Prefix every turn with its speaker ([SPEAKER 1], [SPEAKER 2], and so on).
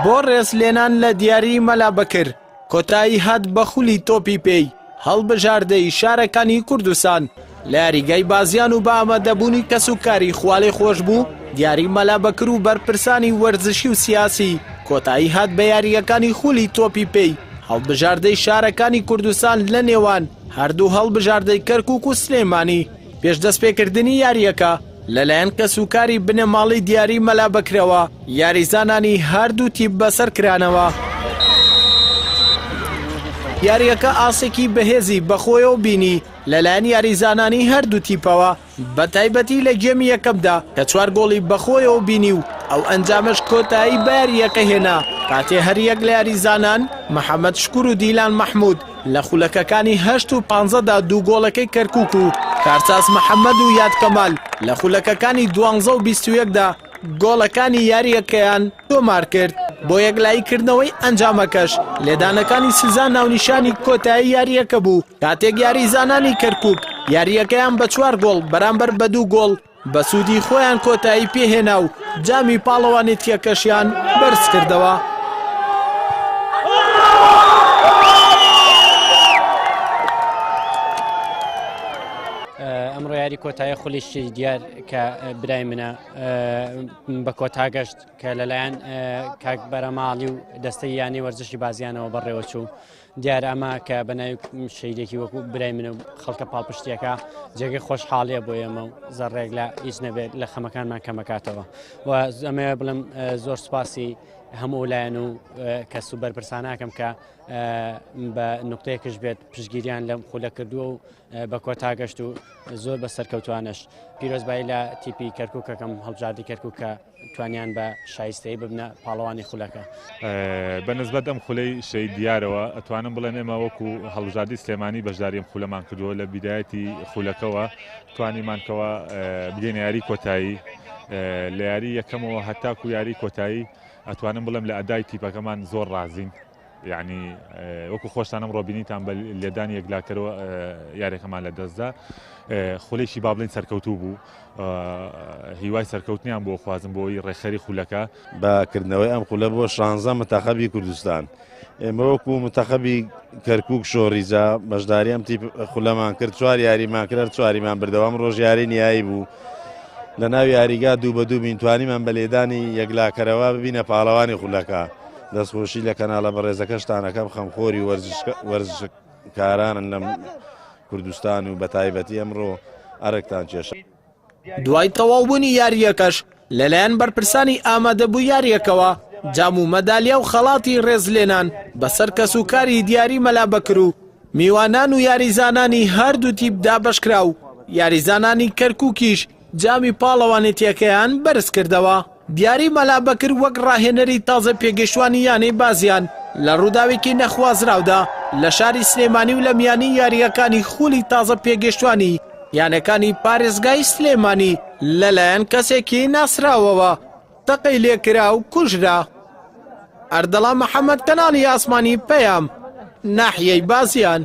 [SPEAKER 1] بۆ ڕێزلێنان لە دیاری مەلابەکر کۆتایی هات بە خولی تۆپی پێی هەڵبژاردەی شارەکانی کوردستان لە یاریگای بازیان و بە ئامادەبوونی کەسوکاری خواڵێ خۆش بوو دیاری مەلابەکر و بەرپرسانی وەرزشی و سیاسی کۆتایی هات بە یاریەکانی خولی تۆپی پێی هەڵبژاردەی شارەکانی کوردستان لە نێوان هەردوو هەڵبژاردەی کەرکووک و سلێمانی پێش دەستپێکردنی یاریەکە لەلایەن کەسوکاری بنەماڵی دیاری مەلابەکرەوە یاریزانانی هەردوو تیپ بەسەر کرانەوە. یاریەکە ئاسێکی بەهێزی بەخۆیەوە بینی لەلایەن یاریزانانی هەردوو تیپەوە بە تایبەتی لە گێمی یەکەمدا کە 4 گۆڵی بەخۆیەوە بینی و ئەو ئەنجامش کۆتایی بە یاریەکە هێنا کاتێ هەریەک لە یاریزانان محەممەد شکور و دیلان مەحموود لە خولەکەکانی 8 و 15دا 2 گۆڵەکەی کەرکووک و کارچاس محەممەد و یاد کەمال لە خولەکەکانی 12 و 21دا گۆڵەکانی یاریەکەیان تۆمار کرد بۆ یەکلاییکردنەوەی ئەنجامەکەش لێدانەکانی سزان ناونیشانی کۆتایی یاریەکە بوو کاتێک یاریزانانی کەرکووک یاریەکەیان بە 4 گۆڵ بەرامبەر بە 2 گۆڵ بە سوودی خۆیان کۆتایی پێهێنا و جامی پاڵەوانێتیەکەشیان بەرز کردەوە.
[SPEAKER 2] ئەمڕۆ یاری کۆتایی خولیشی دیار کە برای منە بە کۆتا گەشت کە لەلایەن کاک بەرەماڵی و دەستەی یانی وەرزشی بازیانەوە بەڕێوە چوو دیار ئەمە کە بەناوی شەیدێکی وەکو برای منە خەڵکە پاڵپشتیەکە جێگەی خۆشحاڵیە بۆ ئێمە و زەڕێک لە هیچ نەبێت لە خەمەکانمان کەمەکاتەوە و ئەمەوێ بڵم زۆر سوپاسی هەموو لایەن و کەس و بەرپرساناکەم کە بە نقطەیەکش بێت پشتگیریان لەم خولە کردووە و بە کۆتا گەشت و زۆر بە سەرکەوتوانش پیرۆزبایی لە تیپی کەرکووکەکەم هەڵبژاردی کەرکووکە توانیان بە شایستەی ببنە پاڵەوانی خولەکە.
[SPEAKER 3] بەنسبەت ئەم خولەی شەید دیارەوە ئەتوانم بڵێن ئێمە وەکو هەڵبژاردی سلێمانی بەشداری ئەم خولەمان کردووە لە بیدایەتی خولەکەوە توانیمانکەوە بگەینە یاری کۆتایی لە یاری یەکەمەوە هەتاکو یاری کۆتایی ئەتوانم بڵێم لە ئەدای تیپەکەمان زۆر ڕازین یعنی وەکو خۆشتانم ڕۆبینیتان بە لێدانی یەکلاکەرەوە یارێکەمان لە دەستدا خولێکی با بڵین سەرکەوتوو بوو هیوای سەرکەوتنیان بۆ خوازم بۆی ڕێخەری خولەکە
[SPEAKER 4] باکردنەوەی ئەم خولە بۆ 16 متەخەبی کوردستان ئێمە وەکو متەخەبی کەرکووک شۆڕیجا بەشداری ئەم تیپ خولەمان کرد 4 یاریمان کرد 4یمان بردەوە ئەم ڕۆژ یاری نیایی بوو لە ناو یاریگا 2 بە 2 بینتوانیمان بە لێدانی یەکلاکەرەوە ببینە پاڵەوانی خولەکە دەستخۆشی لە کەناڵە بەڕێزەکەشتانەکەم خەمخۆری وەرزشکارانن لەم کوردستان و بە تایبەتی ئەمڕۆ ئەرەکتان کێشە.
[SPEAKER 1] دوای تەواوبوونی یاریەکەش لەلایەن بەرپرسانی ئامادەبوو یاریەکەوە جام و مەدالیا و خەڵاتی ڕێزلێنان بەسەر کەسوکاری دیاری مەلابەکر و میوانان و یاریزانانی هەردوو تیپ دابەشکرا و یاریزانانی کەرکووکیش جامی پاڵەوانێتیەکەیان بەرز کردەوە. دیاری مەلابەکر وەک ڕاهێنەری تازە پێگەشتوانی یانەی بازیان لە ڕووداوێکی نەخوازراودا لە شاری سلێمانی و لە میانی یاریەکانی خولی تازە پێگەشتوانی یانەکانی پارێزگای سلێمانی لەلایەن کەسێکی ناسراوەوە تەقەی لێکرا و کوژرا. ئەردەڵا محەممەد کەناڵی ئاسمانی پەیام ناحیەی بازیان.